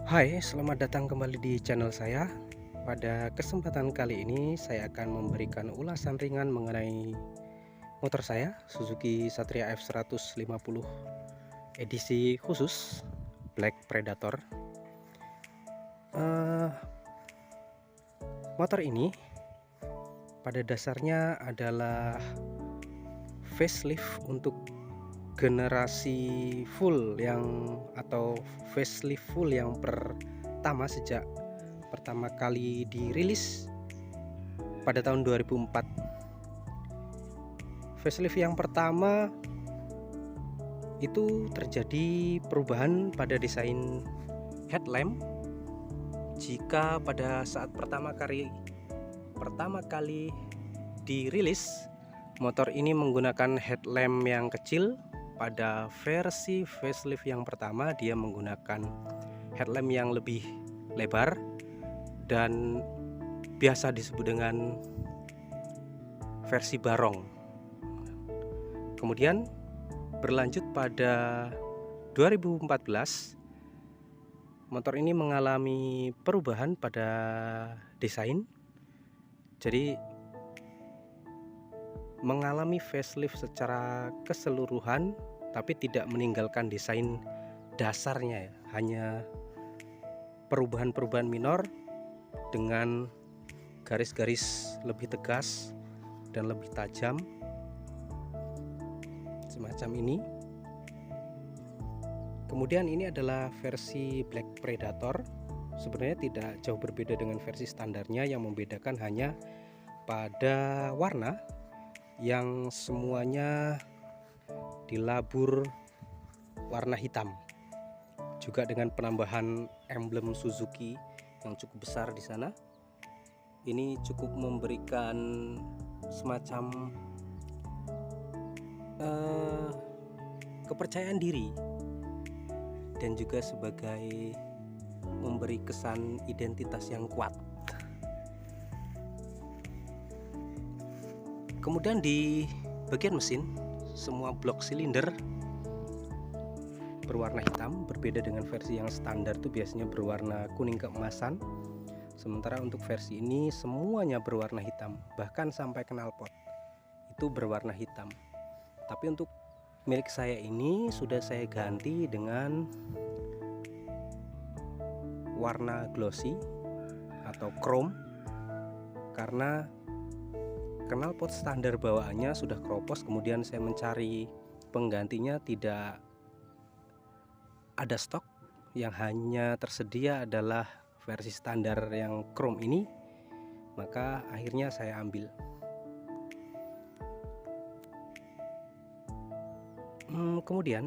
Hai, selamat datang kembali di channel saya. Pada kesempatan kali ini saya akan memberikan ulasan ringan mengenai motor saya, Suzuki Satria F150 edisi khusus Black Predator. Eh, Motor ini pada dasarnya adalah facelift untuk generasi full atau facelift full yang pertama sejak pertama kali dirilis pada tahun 2004. Facelift yang pertama itu terjadi perubahan pada desain headlamp. Jika pada saat pertama kali dirilis, motor ini menggunakan headlamp yang kecil. Pada versi facelift yang pertama dia menggunakan headlamp yang lebih lebar dan biasa disebut dengan versi barong. Kemudian berlanjut pada 2014, motor ini mengalami perubahan pada desain. Jadi mengalami facelift secara keseluruhan, tapi tidak meninggalkan desain dasarnya, hanya perubahan-perubahan minor dengan garis-garis lebih tegas dan lebih tajam semacam ini. Kemudian ini adalah versi Black Predator. Sebenarnya tidak jauh berbeda dengan versi standarnya, yang membedakan hanya pada warna yang semuanya dilabur warna hitam, juga dengan penambahan emblem Suzuki yang cukup besar di sana. Ini cukup memberikan semacam kepercayaan diri dan juga sebagai memberi kesan identitas yang kuat. Kemudian di bagian mesin, semua blok silinder berwarna hitam, berbeda dengan versi yang standar itu biasanya berwarna kuning keemasan. Sementara untuk versi ini semuanya berwarna hitam, bahkan sampai knalpot itu berwarna hitam. Tapi untuk milik saya ini sudah saya ganti dengan warna glossy atau chrome, karena knalpot standar bawaannya sudah kropos. Kemudian saya mencari penggantinya, tidak ada stok, yang hanya tersedia adalah versi standar yang chrome ini. Maka akhirnya saya ambil. Kemudian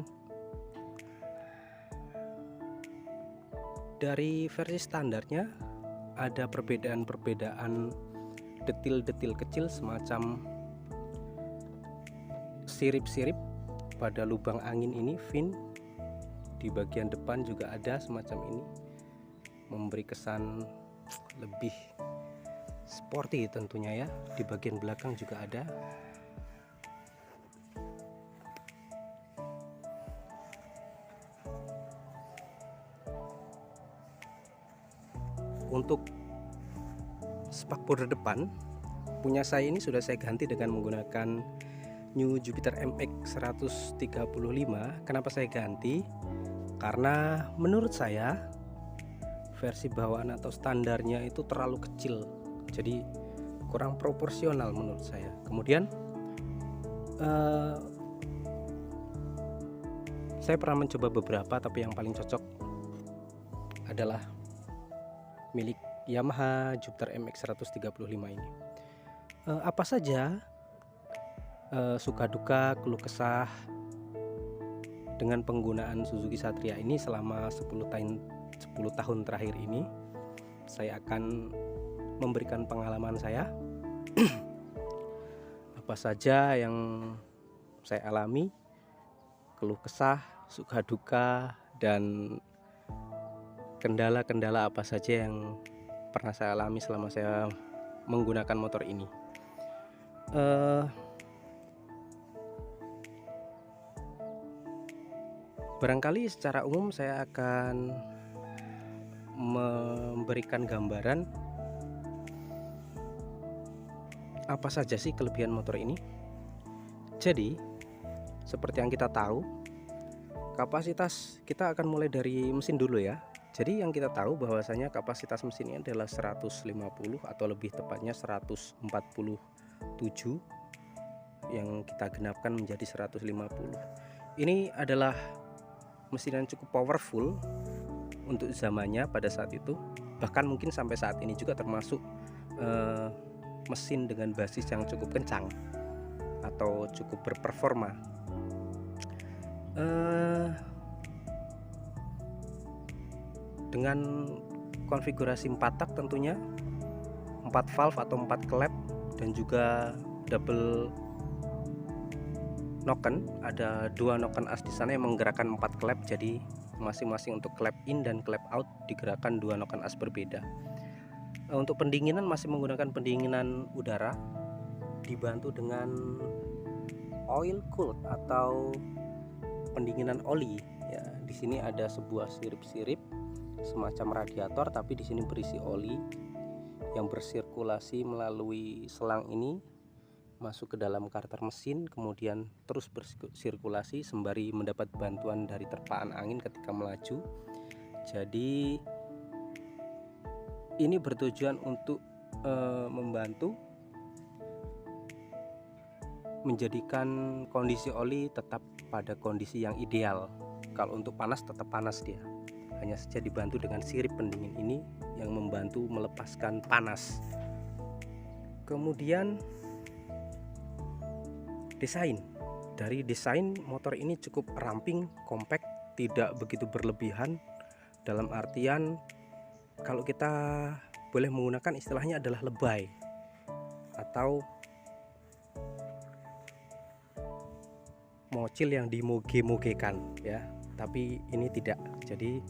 dari versi standarnya ada perbedaan-perbedaan detil-detil kecil, semacam sirip-sirip pada lubang angin ini, fin. Di bagian depan juga ada semacam ini, memberi kesan lebih sporty tentunya ya. Di bagian belakang juga ada. Untuk spakbor depan punya saya ini sudah saya ganti dengan menggunakan New Jupiter MX 135. Kenapa saya ganti? Karena menurut saya versi bawaan atau standarnya itu terlalu kecil, jadi kurang proporsional menurut saya. Kemudian saya pernah mencoba beberapa, tapi yang paling cocok adalah milik Yamaha Jupiter MX 135 ini. Apa saja suka duka, keluh kesah dengan penggunaan Suzuki Satria ini selama 10 tahun terakhir ini, saya akan memberikan pengalaman saya. Apa saja yang saya alami, keluh kesah, suka duka, dan kendala-kendala apa saja yang pernah saya alami selama saya menggunakan motor ini. Barangkali secara umum saya akan memberikan gambaran apa saja sih kelebihan motor ini. Jadi seperti yang kita tahu, kapasitas kita akan mulai dari mesin dulu ya. Jadi yang kita tahu bahwasanya kapasitas mesin ini adalah 150 atau lebih tepatnya 147, yang kita genapkan menjadi 150. Ini adalah mesin yang cukup powerful untuk zamannya pada saat itu, bahkan mungkin sampai saat ini juga termasuk mesin dengan basis yang cukup kencang atau cukup berperforma. Dengan konfigurasi 4 tak tentunya, 4 valve atau 4 klep, dan juga double noken. Ada 2 noken as di sana yang menggerakkan 4 klep, jadi masing-masing untuk klep in dan klep out digerakkan 2 noken as berbeda. Untuk pendinginan masih menggunakan pendinginan udara, dibantu dengan oil cooled atau pendinginan oli ya. Di sini ada sebuah sirip-sirip semacam radiator, tapi di sini berisi oli yang bersirkulasi melalui selang ini masuk ke dalam karter mesin, kemudian terus bersirkulasi sembari mendapat bantuan dari terpaan angin ketika melaju. Jadi ini bertujuan untuk membantu menjadikan kondisi oli tetap pada kondisi yang ideal. Kalau untuk panas tetap panas dia, hanya saja dibantu dengan sirip pendingin ini yang membantu melepaskan panas. Kemudian dari desain motor ini cukup ramping, compact, tidak begitu berlebihan. Dalam artian kalau kita boleh menggunakan istilahnya adalah lebay atau mocil yang dimoge-mogekan ya, tapi ini tidak, jadi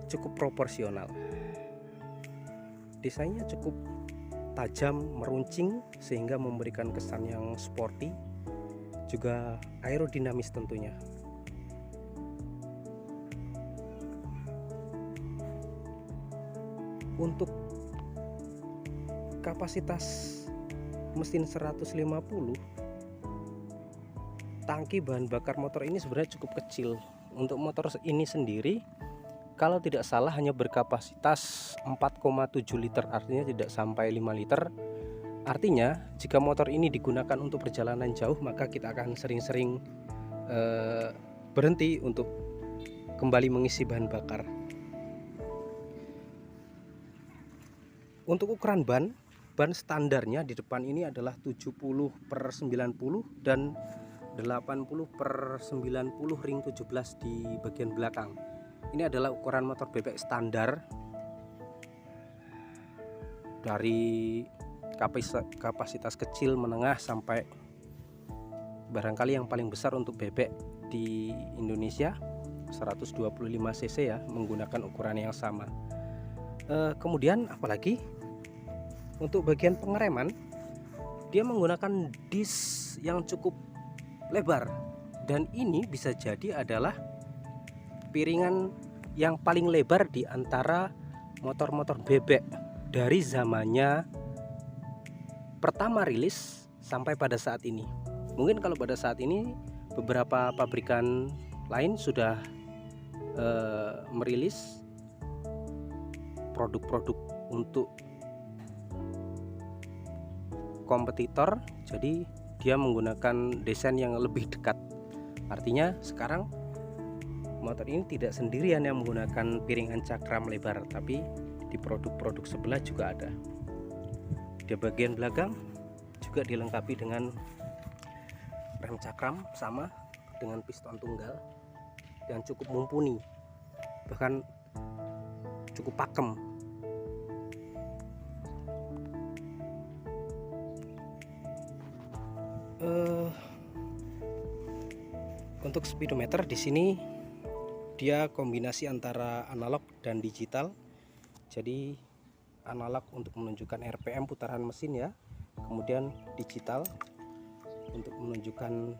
cukup proporsional. Desainnya cukup tajam, meruncing sehingga memberikan kesan yang sporty, juga aerodinamis tentunya. Untuk kapasitas mesin 150, tangki bahan bakar motor ini sebenarnya cukup kecil. Untuk motor ini sendiri kalau tidak salah hanya berkapasitas 4,7 liter, artinya tidak sampai 5 liter. Artinya jika motor ini digunakan untuk perjalanan jauh, maka kita akan sering-sering berhenti untuk kembali mengisi bahan bakar. Untuk ukuran ban standarnya di depan ini adalah 70/90 dan 80/90 ring 17 di bagian belakang. Ini adalah ukuran motor bebek standar dari kapasitas kecil, menengah, sampai barangkali yang paling besar untuk bebek di Indonesia 125 cc ya, menggunakan ukuran yang sama. Kemudian apalagi untuk bagian pengereman, dia menggunakan disk yang cukup lebar, dan ini bisa jadi adalah piringan yang paling lebar di antara motor-motor bebek dari zamannya pertama rilis sampai pada saat ini. Mungkin kalau pada saat ini beberapa pabrikan lain sudah merilis produk-produk untuk kompetitor, jadi dia menggunakan desain yang lebih dekat. Artinya sekarang motor ini tidak sendirian yang menggunakan piringan cakram lebar, tapi di produk-produk sebelah juga ada. Di bagian belakang juga dilengkapi dengan rem cakram sama dengan piston tunggal yang cukup mumpuni, bahkan cukup pakem. Untuk speedometer di sini dia kombinasi antara analog dan digital. Jadi analog untuk menunjukkan RPM putaran mesin ya, kemudian digital untuk menunjukkan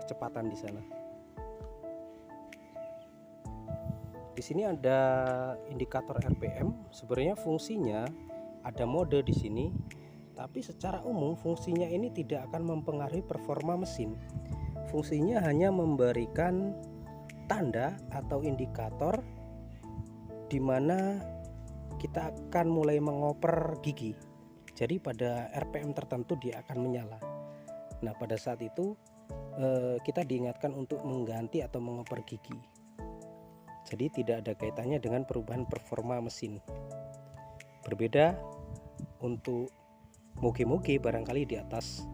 kecepatan di sana. Di sini ada indikator RPM. Sebenarnya fungsinya ada mode di sini, tapi secara umum fungsinya ini tidak akan mempengaruhi performa mesin. Fungsinya hanya memberikan tanda atau indikator di mana kita akan mulai mengoper gigi. Jadi pada RPM tertentu dia akan menyala. Nah, pada saat itu kita diingatkan untuk mengganti atau mengoper gigi. Jadi tidak ada kaitannya dengan perubahan performa mesin. Berbeda untuk moge-moge barangkali di atas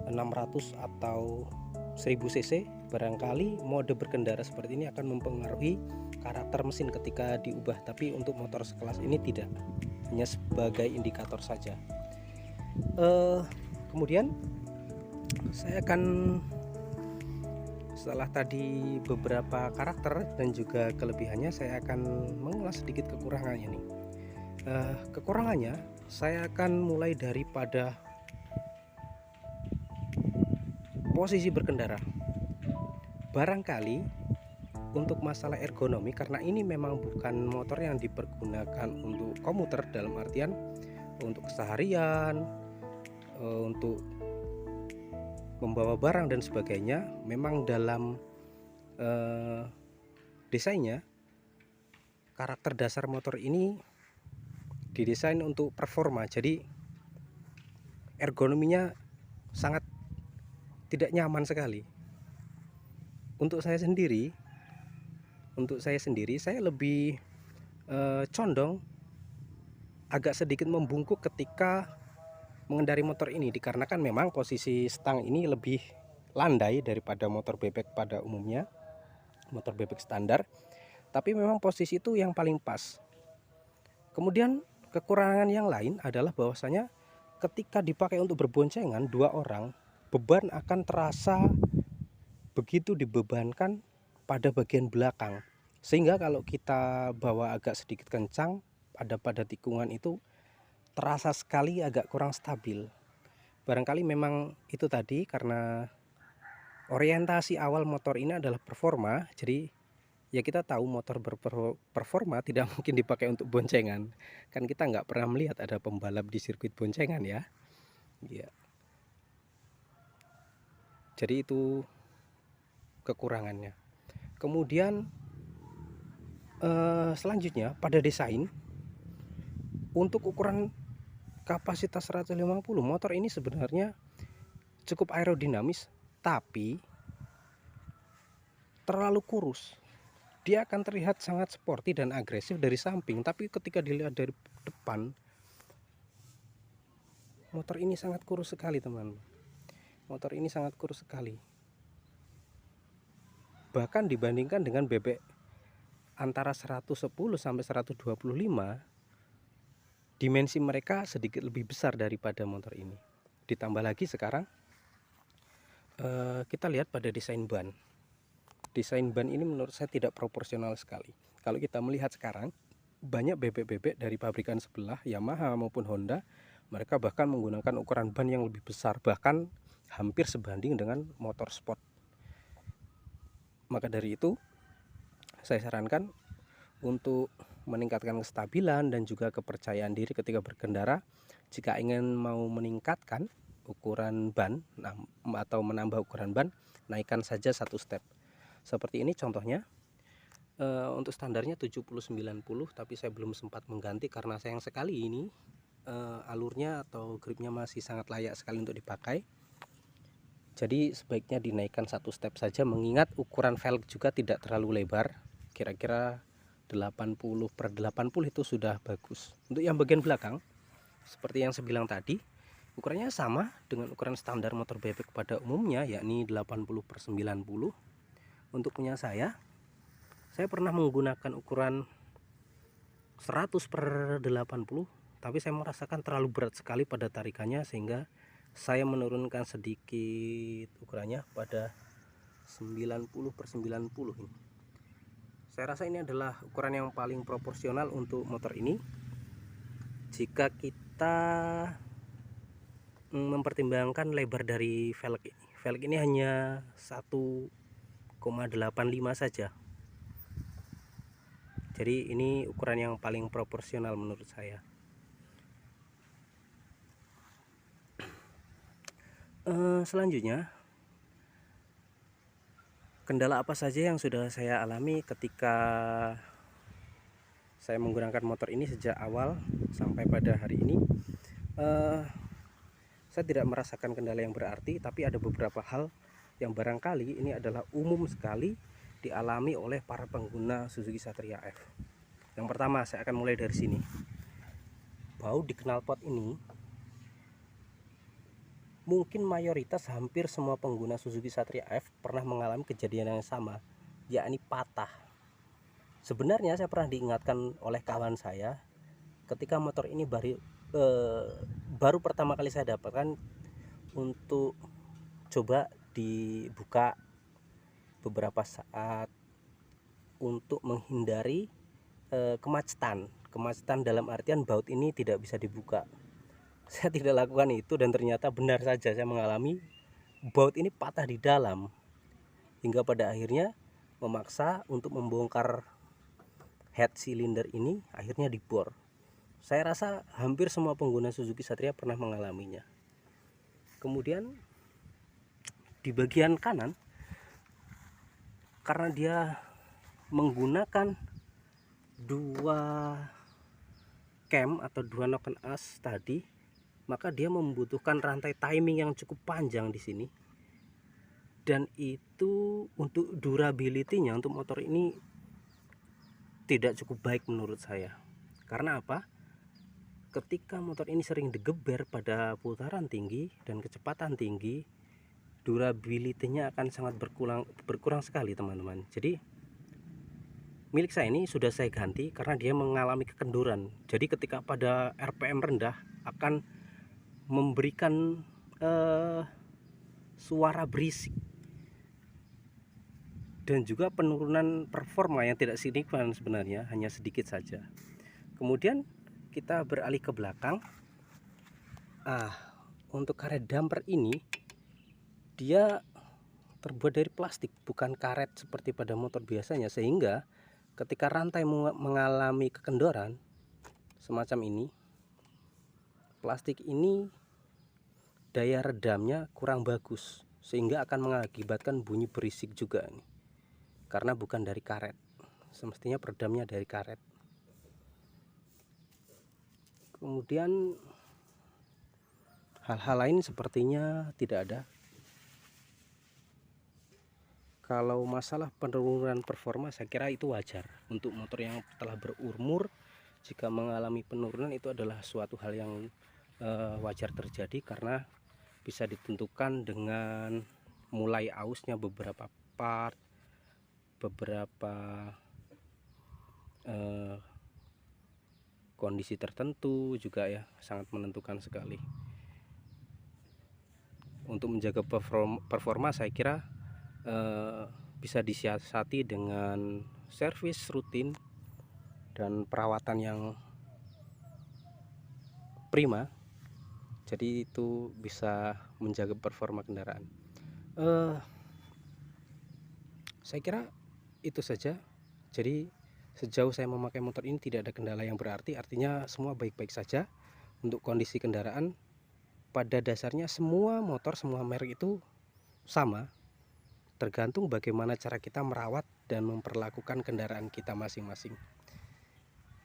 600 atau 1000 cc, barangkali mode berkendara seperti ini akan mempengaruhi karakter mesin ketika diubah. Tapi untuk motor sekelas ini tidak, hanya sebagai indikator saja. Kemudian saya akan, setelah tadi beberapa karakter dan juga kelebihannya, saya akan mengulas sedikit kekurangannya nih. Kekurangannya saya akan mulai daripada posisi berkendara. Barangkali untuk masalah ergonomi, karena ini memang bukan motor yang dipergunakan untuk komuter dalam artian untuk keseharian, untuk membawa barang dan sebagainya. Memang dalam desainnya, karakter dasar motor ini didesain untuk performa, jadi ergonominya sangat tidak nyaman sekali. Untuk saya sendiri saya lebih condong agak sedikit membungkuk ketika mengendari motor ini, dikarenakan memang posisi stang ini lebih landai daripada motor bebek pada umumnya, motor bebek standar. Tapi memang posisi itu yang paling pas. Kemudian kekurangan yang lain adalah bahwasanya ketika dipakai untuk berboncengan 2 orang, beban akan terasa begitu dibebankan pada bagian belakang, sehingga kalau kita bawa agak sedikit kencang pada tikungan itu terasa sekali agak kurang stabil. Barangkali memang itu tadi, karena orientasi awal motor ini adalah performa, jadi ya kita tahu motor berperforma tidak mungkin dipakai untuk boncengan. Kan kita nggak pernah melihat ada pembalap di sirkuit boncengan ya. Jadi itu kekurangannya. Kemudian selanjutnya pada desain, untuk ukuran kapasitas 150 motor ini sebenarnya cukup aerodinamis, tapi terlalu kurus. Dia akan terlihat sangat sporty dan agresif dari samping, tapi ketika dilihat dari depan, motor ini sangat kurus sekali, teman. Motor ini sangat kurus sekali. Bahkan dibandingkan dengan bebek antara 110 sampai 125, dimensi mereka sedikit lebih besar daripada motor ini. Ditambah lagi sekarang kita lihat pada desain ban. Desain ban ini menurut saya tidak proporsional sekali. Kalau kita melihat sekarang, banyak bebek-bebek dari pabrikan sebelah, Yamaha maupun Honda, mereka bahkan menggunakan ukuran ban yang lebih besar, bahkan hampir sebanding dengan motor sport. Maka dari itu saya sarankan untuk meningkatkan kestabilan dan juga kepercayaan diri ketika berkendara, jika ingin mau meningkatkan ukuran ban atau menambah ukuran ban, naikkan saja 1 step. Seperti ini contohnya. Untuk standarnya 70-90, tapi saya belum sempat mengganti karena sayang sekali ini alurnya atau gripnya masih sangat layak sekali untuk dipakai. Jadi sebaiknya dinaikkan 1 step saja, mengingat ukuran velg juga tidak terlalu lebar, kira-kira 80/80 itu sudah bagus. Untuk yang bagian belakang, seperti yang saya bilang tadi, ukurannya sama dengan ukuran standar motor bebek pada umumnya, yakni 80/90. Untuk punya saya pernah menggunakan ukuran 100/80, tapi saya merasakan terlalu berat sekali pada tarikannya, sehingga saya menurunkan sedikit ukurannya pada 90/90 ini. Saya rasa ini adalah ukuran yang paling proporsional untuk motor ini. Jika kita mempertimbangkan lebar dari velg ini. Velg ini hanya 1,85 saja. Jadi ini ukuran yang paling proporsional menurut saya. Selanjutnya, kendala apa saja yang sudah saya alami ketika saya menggunakan motor ini sejak awal sampai pada hari ini? Saya tidak merasakan kendala yang berarti, tapi ada beberapa hal yang barangkali ini adalah umum sekali dialami oleh para pengguna Suzuki Satria F. Yang pertama, saya akan mulai dari sini. Baut di knalpot ini mungkin mayoritas hampir semua pengguna Suzuki Satria F pernah mengalami kejadian yang sama, yakni patah. Sebenarnya saya pernah diingatkan oleh kawan saya ketika motor ini baru pertama kali saya dapatkan untuk coba dibuka beberapa saat untuk menghindari kemacetan dalam artian baut ini tidak bisa dibuka. Saya tidak lakukan itu dan ternyata benar saja saya mengalami baut ini patah di dalam, hingga pada akhirnya memaksa untuk membongkar head cylinder ini, akhirnya dibor. Saya rasa hampir semua pengguna Suzuki Satria pernah mengalaminya. Kemudian di bagian kanan, karena dia menggunakan dua cam atau dua noken as tadi, maka dia membutuhkan rantai timing yang cukup panjang di sini. Dan itu untuk durability-nya untuk motor ini tidak cukup baik menurut saya. Karena apa? Ketika motor ini sering digeber pada putaran tinggi dan kecepatan tinggi, durability-nya akan sangat berkurang sekali, teman-teman. Jadi milik saya ini sudah saya ganti karena dia mengalami kekenduran. Jadi ketika pada RPM rendah akan memberikan suara berisik dan juga penurunan performa yang tidak signifikan, sebenarnya hanya sedikit saja. Kemudian kita beralih ke belakang. Untuk karet damper ini dia terbuat dari plastik, bukan karet seperti pada motor biasanya, sehingga ketika rantai mengalami kekendoran semacam ini, plastik ini daya redamnya kurang bagus, sehingga akan mengakibatkan bunyi berisik juga nih, karena bukan dari karet. Semestinya peredamnya dari karet. Kemudian hal-hal lain sepertinya tidak ada. Kalau masalah penurunan performa, saya kira itu wajar untuk motor yang telah berumur. Jika mengalami penurunan, itu adalah suatu hal yang wajar terjadi, karena bisa ditentukan dengan mulai ausnya beberapa part, beberapa kondisi tertentu juga ya, sangat menentukan sekali. Untuk menjaga performa saya kira bisa disiasati dengan servis rutin dan perawatan yang prima. Jadi itu bisa menjaga performa kendaraan. Saya kira itu saja. Jadi sejauh saya memakai motor ini tidak ada kendala yang berarti, artinya semua baik-baik saja. Untuk kondisi kendaraan, pada dasarnya semua motor, semua merek itu sama, tergantung bagaimana cara kita merawat dan memperlakukan kendaraan kita masing-masing.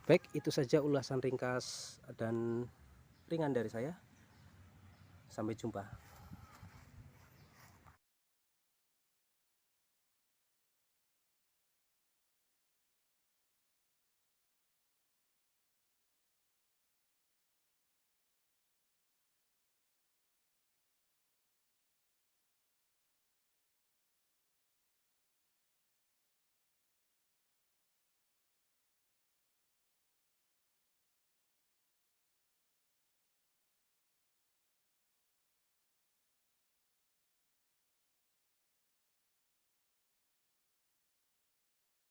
Baik, itu saja ulasan ringkas dan ringan dari saya. Sampai jumpa.